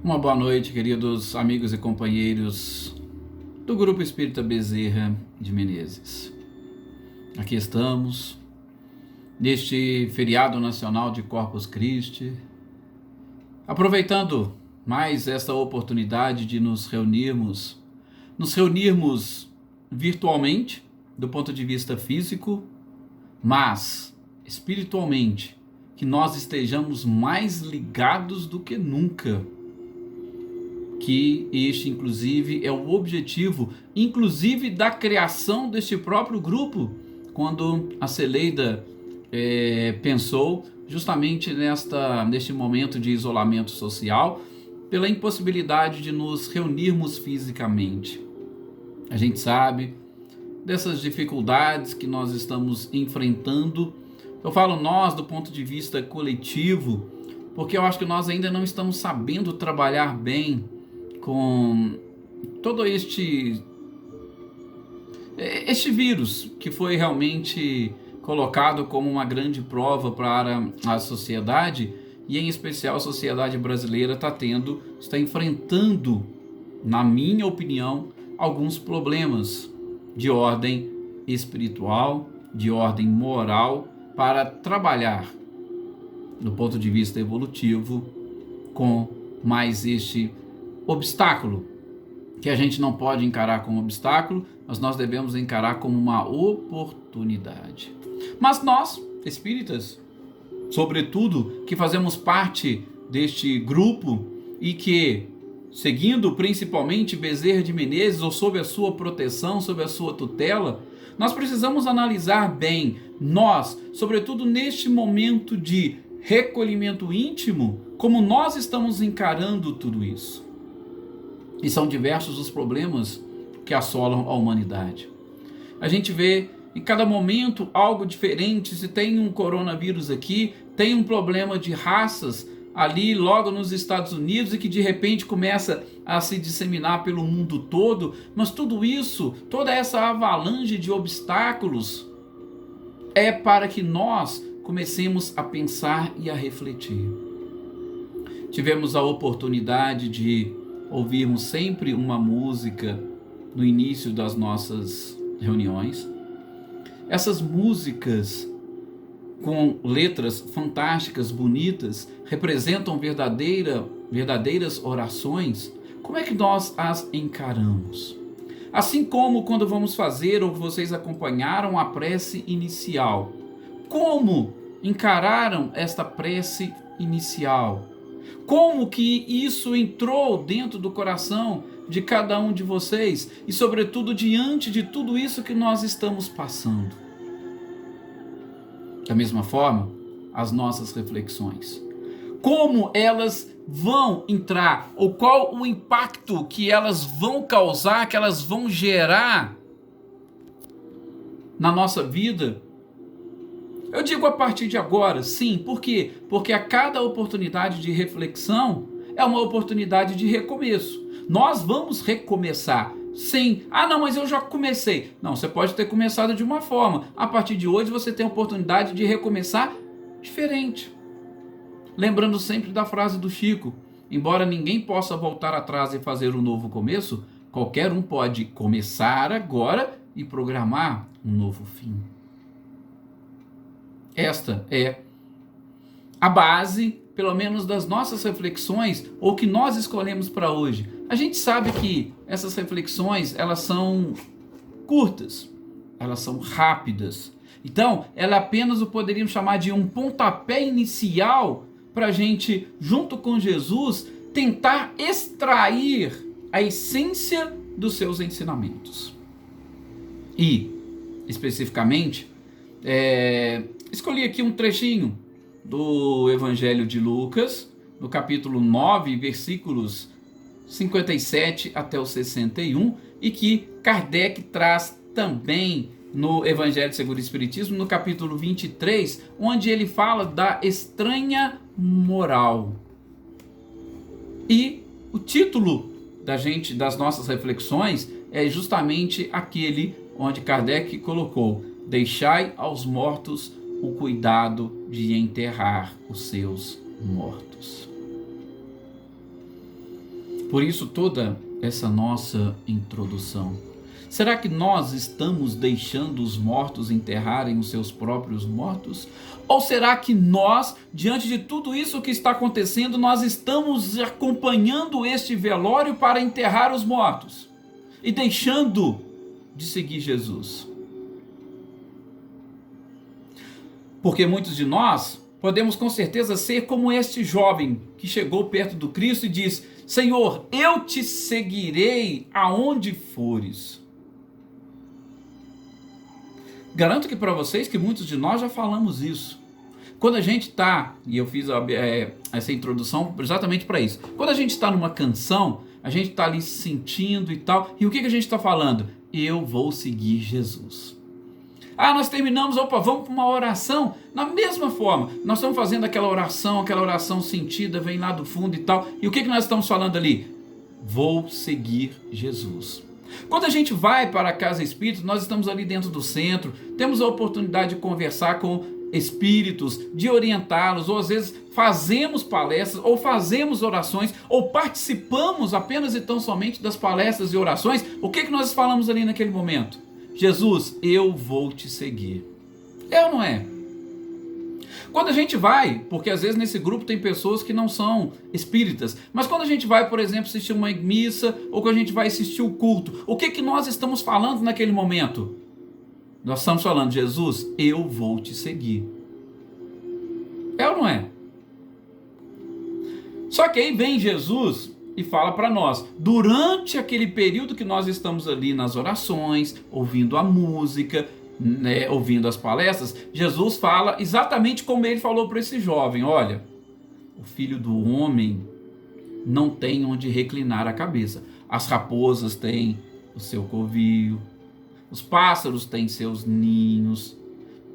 Uma boa noite, queridos amigos e companheiros do Grupo Espírita Bezerra de Menezes. Aqui estamos, neste feriado nacional de Corpus Christi, aproveitando mais esta oportunidade de nos reunirmos virtualmente, do ponto de vista físico, mas espiritualmente, que nós estejamos mais ligados do que nunca. Que este, inclusive, é o objetivo, inclusive, da criação deste próprio grupo, quando a Celeida pensou justamente neste momento de isolamento social, pela impossibilidade de nos reunirmos fisicamente. A gente sabe dessas dificuldades que nós estamos enfrentando. Eu falo nós do ponto de vista coletivo, porque eu acho que nós ainda não estamos sabendo trabalhar bem com todo este vírus que foi realmente colocado como uma grande prova para a sociedade, e em especial a sociedade brasileira está enfrentando, na minha opinião, alguns problemas de ordem espiritual, de ordem moral, para trabalhar do ponto de vista evolutivo com mais este obstáculo, que a gente não pode encarar como obstáculo, mas nós devemos encarar como uma oportunidade. Mas nós, espíritas, sobretudo, que fazemos parte deste grupo e que, seguindo principalmente Bezerra de Menezes, ou sob a sua proteção, sob a sua tutela, nós precisamos analisar bem, nós, sobretudo neste momento de recolhimento íntimo, como nós estamos encarando tudo isso. E são diversos os problemas que assolam a humanidade. A gente vê em cada momento algo diferente. Se tem um coronavírus aqui, tem um problema de raças ali logo nos Estados Unidos e que de repente começa a se disseminar pelo mundo todo. Mas tudo isso, toda essa avalanche de obstáculos é para que nós comecemos a pensar e a refletir. Tivemos a oportunidade de ouvirmos sempre uma música no início das nossas reuniões. Essas músicas com letras fantásticas, bonitas, representam verdadeiras orações. Como é que nós as encaramos? Assim como quando vamos fazer, ou vocês acompanharam a prece inicial, como encararam esta prece inicial? Como que isso entrou dentro do coração de cada um de vocês e, sobretudo, diante de tudo isso que nós estamos passando? Da mesma forma, as nossas reflexões. Como elas vão entrar, ou qual o impacto que elas vão causar, que elas vão gerar na nossa vida? Eu digo a partir de agora, sim. Por quê? Porque a cada oportunidade de reflexão é uma oportunidade de recomeço. Nós vamos recomeçar. Sim. Ah, não, mas eu já comecei. Não, você pode ter começado de uma forma. A partir de hoje você tem a oportunidade de recomeçar diferente. Lembrando sempre da frase do Chico: embora ninguém possa voltar atrás e fazer um novo começo, qualquer um pode começar agora e programar um novo fim. Esta é a base, pelo menos, das nossas reflexões, ou que nós escolhemos para hoje. A gente sabe que essas reflexões, elas são curtas, elas são rápidas. Então, ela apenas o poderíamos chamar de um pontapé inicial para a gente, junto com Jesus, tentar extrair a essência dos seus ensinamentos. E, especificamente, escolhi aqui um trechinho do Evangelho de Lucas, no capítulo 9, versículos 57 até o 61, e que Kardec traz também no Evangelho segundo o Espiritismo, no capítulo 23, onde ele fala da estranha moral. E o título das nossas reflexões é justamente aquele onde Kardec colocou: deixai aos mortos o cuidado de enterrar os seus mortos. Por isso toda essa nossa introdução. Será que nós estamos deixando os mortos enterrarem os seus próprios mortos? Ou será que nós, diante de tudo isso que está acontecendo, nós estamos acompanhando este velório para enterrar os mortos e deixando de seguir Jesus? Porque muitos de nós podemos com certeza ser como este jovem que chegou perto do Cristo e disse: Senhor, eu te seguirei aonde fores. Garanto que para vocês que muitos de nós já falamos isso. Quando a gente está, e eu fiz essa introdução exatamente para isso, quando a gente está numa canção, a gente está ali se sentindo e tal, e o que a gente está falando? Eu vou seguir Jesus. Nós terminamos, vamos para uma oração, na mesma forma, nós estamos fazendo aquela oração sentida, vem lá do fundo e tal, e o que nós estamos falando ali? Vou seguir Jesus. Quando a gente vai para a casa espírita, nós estamos ali dentro do centro, temos a oportunidade de conversar com espíritos, de orientá-los, ou às vezes fazemos palestras, ou fazemos orações, ou participamos apenas e tão somente das palestras e orações. O que nós falamos ali naquele momento? Jesus, eu vou te seguir. É ou não é? Quando a gente vai, porque às vezes nesse grupo tem pessoas que não são espíritas, mas quando a gente vai, por exemplo, assistir uma missa, ou quando a gente vai assistir o culto, o que nós estamos falando naquele momento? Nós estamos falando: Jesus, eu vou te seguir. É ou não é? Só que aí vem Jesus e fala para nós, durante aquele período que nós estamos ali nas orações, ouvindo a música, ouvindo as palestras, Jesus fala exatamente como ele falou para esse jovem: olha, o Filho do Homem não tem onde reclinar a cabeça. As raposas têm o seu covil, os pássaros têm seus ninhos,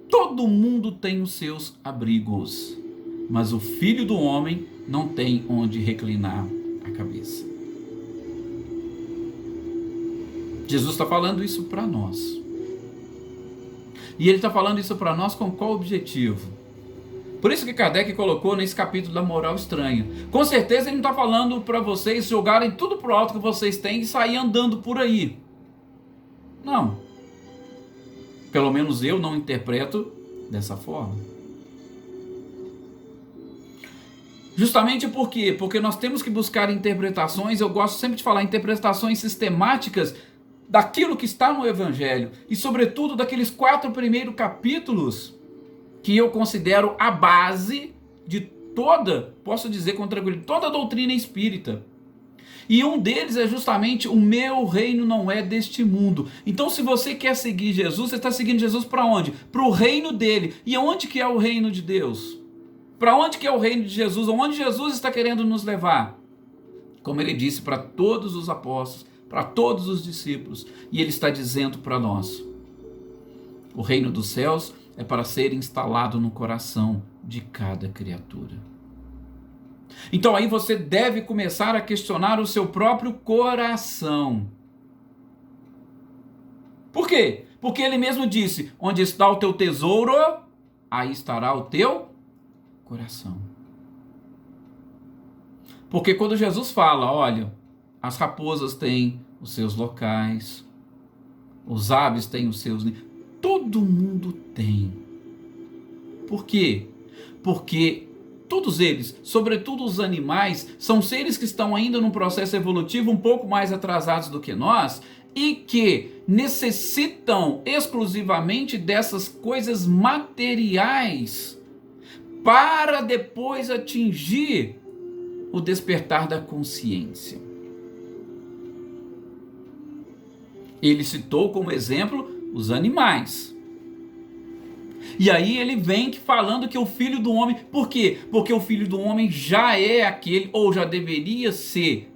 todo mundo tem os seus abrigos, mas o Filho do Homem não tem onde reclinar a cabeça. Jesus está falando isso para nós. E ele está falando isso para nós com qual objetivo? Por isso que Kardec colocou nesse capítulo da moral estranha. Com certeza ele não está falando para vocês jogarem tudo pro alto que vocês têm e sair andando por aí. Não. Pelo menos eu não interpreto dessa forma. Justamente por quê? Porque nós temos que buscar interpretações, eu gosto sempre de falar, interpretações sistemáticas daquilo que está no Evangelho, e sobretudo daqueles 4 primeiros capítulos, que eu considero a base de toda, posso dizer com tranquilidade, toda a doutrina espírita. E um deles é justamente: o meu reino não é deste mundo. Então, se você quer seguir Jesus, você está seguindo Jesus para onde? Para o reino dele. E onde que é o reino de Deus? Para onde que é o reino de Jesus? Onde Jesus está querendo nos levar? Como ele disse para todos os apóstolos, para todos os discípulos, e ele está dizendo para nós: o reino dos céus é para ser instalado no coração de cada criatura. Então aí você deve começar a questionar o seu próprio coração. Por quê? Porque ele mesmo disse: onde está o teu tesouro, aí estará o teu coração. Porque quando Jesus fala: olha, as raposas têm os seus locais, os aves têm os seus... Todo mundo tem. Por quê? Porque todos eles, sobretudo os animais, são seres que estão ainda num processo evolutivo um pouco mais atrasados do que nós, e que necessitam exclusivamente dessas coisas materiais para depois atingir o despertar da consciência. Ele citou como exemplo os animais. E aí ele vem falando que o Filho do Homem... Por quê? Porque o Filho do Homem já é aquele, ou já deveria ser,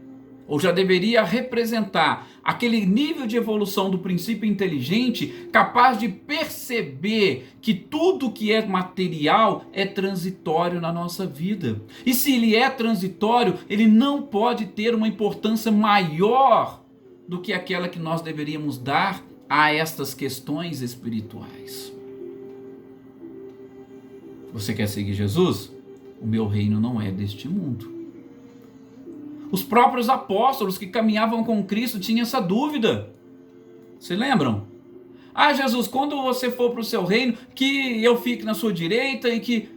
ou já deveria representar aquele nível de evolução do princípio inteligente, capaz de perceber que tudo que é material é transitório na nossa vida. E se ele é transitório, ele não pode ter uma importância maior do que aquela que nós deveríamos dar a estas questões espirituais. Você quer seguir Jesus? O meu reino não é deste mundo. Os próprios apóstolos que caminhavam com Cristo tinham essa dúvida. Se lembram? Ah, Jesus, quando você for para o seu reino, que eu fique na sua direita e que...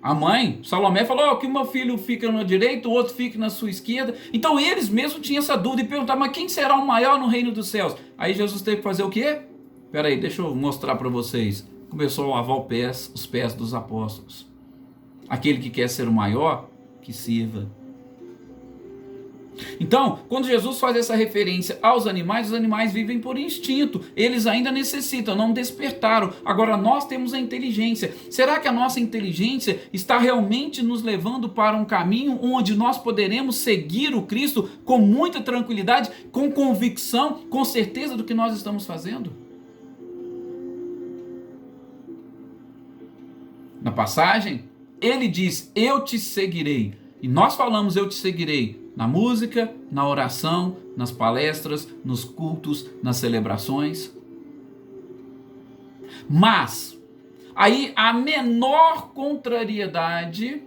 A mãe, Salomé, falou que o meu filho fica na direita, o outro fica na sua esquerda. Então eles mesmos tinham essa dúvida e perguntavam, mas quem será o maior no reino dos céus? Aí Jesus teve que fazer o quê? Espera aí, deixa eu mostrar para vocês. Começou a lavar os pés dos apóstolos. Aquele que quer ser o maior, que sirva. Então, quando Jesus faz essa referência aos animais, os animais vivem por instinto. Eles ainda necessitam, não despertaram. Agora nós temos a inteligência. Será que a nossa inteligência está realmente nos levando para um caminho onde nós poderemos seguir o Cristo com muita tranquilidade, com convicção, com certeza do que nós estamos fazendo? Na passagem, ele diz, eu te seguirei. E nós falamos, eu te seguirei, na música, na oração, nas palestras, nos cultos, nas celebrações. Mas, aí a menor contrariedade,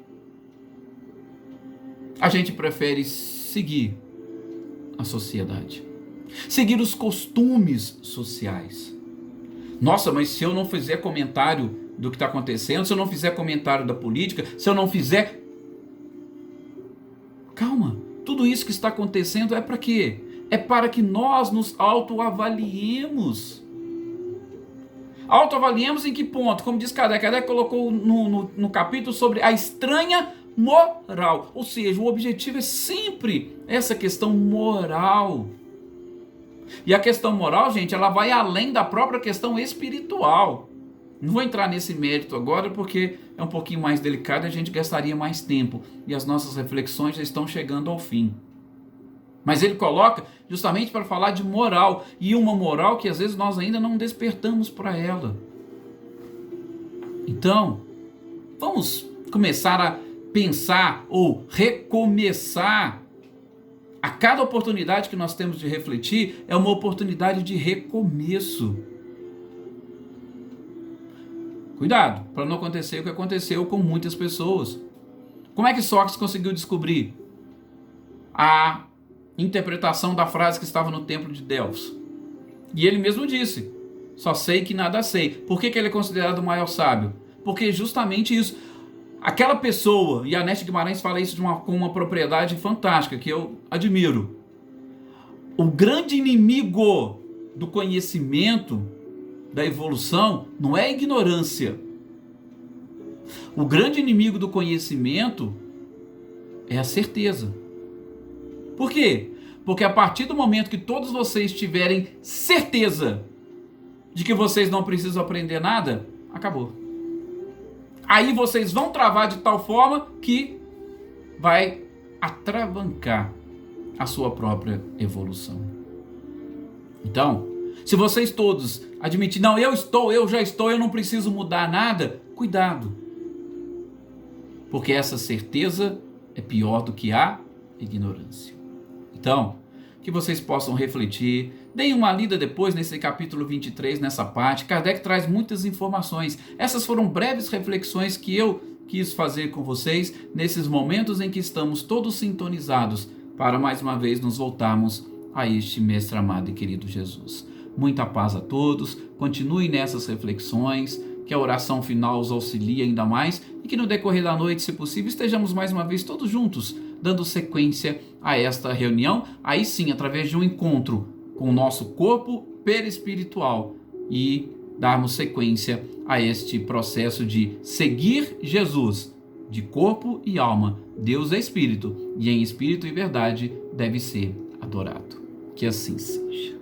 a gente prefere seguir a sociedade. Seguir os costumes sociais. Nossa, mas se eu não fizer comentário do que está acontecendo, se eu não fizer comentário da política, se eu não fizer... Calma, tudo isso que está acontecendo é para quê? É para que nós nos autoavaliemos. Autoavaliemos em que ponto? Como diz Kardec, Kardec colocou no capítulo sobre a estranha moral. Ou seja, o objetivo é sempre essa questão moral. E a questão moral, gente, ela vai além da própria questão espiritual. Não vou entrar nesse mérito agora porque é um pouquinho mais delicado e a gente gastaria mais tempo. E as nossas reflexões já estão chegando ao fim. Mas ele coloca justamente para falar de moral. E uma moral que às vezes nós ainda não despertamos para ela. Então, vamos começar a pensar ou recomeçar. A cada oportunidade que nós temos de refletir é uma oportunidade de recomeço. Cuidado, para não acontecer o que aconteceu com muitas pessoas. Como é que Sócrates conseguiu descobrir a interpretação da frase que estava no templo de Delfos? E ele mesmo disse, só sei que nada sei. Por que ele é considerado o maior sábio? Porque justamente isso. Aquela pessoa, e a Anete Guimarães fala isso com uma propriedade fantástica, que eu admiro. O grande inimigo do conhecimento, da evolução, não é a ignorância. O grande inimigo do conhecimento é a certeza. Por quê? Porque a partir do momento que todos vocês tiverem certeza de que vocês não precisam aprender nada, acabou. Aí vocês vão travar de tal forma que vai atravancar a sua própria evolução. Então, se vocês todos admitirem, não, eu já estou, eu não preciso mudar nada, cuidado. Porque essa certeza é pior do que a ignorância. Então, que vocês possam refletir, deem uma lida depois nesse capítulo 23, nessa parte. Kardec traz muitas informações. Essas foram breves reflexões que eu quis fazer com vocês nesses momentos em que estamos todos sintonizados para mais uma vez nos voltarmos a este mestre amado e querido Jesus. Muita paz a todos, continuem nessas reflexões, que a oração final os auxilie ainda mais e que no decorrer da noite, se possível, estejamos mais uma vez todos juntos, dando sequência a esta reunião, aí sim, através de um encontro com o nosso corpo perispiritual e darmos sequência a este processo de seguir Jesus, de corpo e alma. Deus é Espírito e em Espírito e verdade deve ser adorado. Que assim seja.